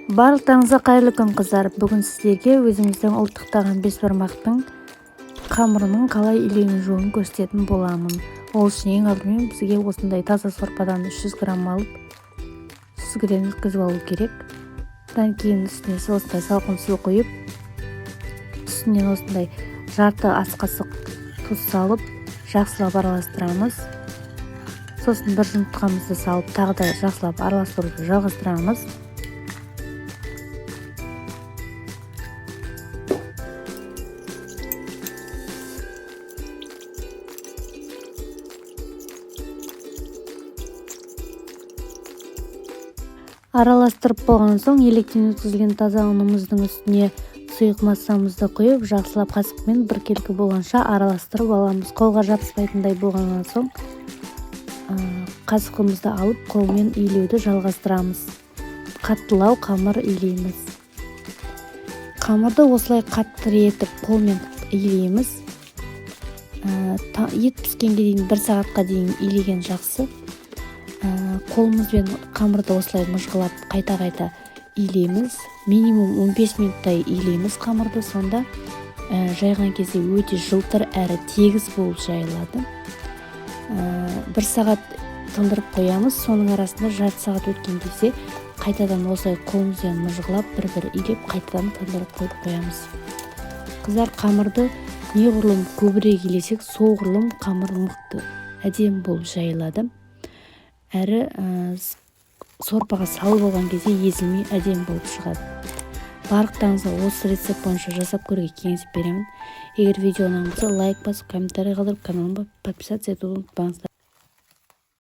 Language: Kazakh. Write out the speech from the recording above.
Барлықтарыңызға қайырлы күн қыздар. Бүгін сіздерге өзіміздің ұлттық тағам бесбармақтың қамырының қалай илену жолын көрсететін боламын. Ол үшін ең алдымен бізге осындай таза сорпадан 300 грамм алып сүзгіден өткізіп алу керек. Одан кейін үстіне осындай салқын су құйып, үстінен осындай жарты ас қасық тұз салып, жақсылап араластырамыз. Сосын бір жұмыртқамызды салып, тағы да жақсылап араластыруды жалғастырамыз. Араластырып болған соң електен өткізілген таза ұнымыздың үстіне сұйық массамызды құйып, жақсылап қасықпен біркелкі болғанша араластырып аламыз. Қолға жабыспайтындай болғаннан соң қасығымызды алып қолмен илеуді жалғастырамыз. Қаттылау қамыр илейміз. Қамырды осылай қатты етіп қолмен илейміз. Ет піскенге дейін 1 сағатқа дейін илеген жақсы. Қолымызбен қамырды осылай мұжғылап қайта-қайта илейміз. Минимум 15 минуттай илейміз қамырды, сонда жайған кезде өте жылтыр әрі тегіс болып жайылады. 1 сағат тындырып қоямыз. Соның арасында жарты сағат өткен кезде қайтадан осылай қолымызбен мұжғылап бір-бір илеп қайтадан тындырып қойып қоямыз. Қыздар, қамырды неғұрлым көбірек илесек, соғұрлым қамыр мықты, әдемі болып жайылады. Әрі сорпаға салып алған кезде езілмей әдемі болып шығады. Барлықтарыңызға осы рецепт бойынша жасап көруге кеңес беремін. Егер видео ұнаған болса, лайк басып, комментарий қалдырып, каналыма подписаться етуді ұмытпаңыздар.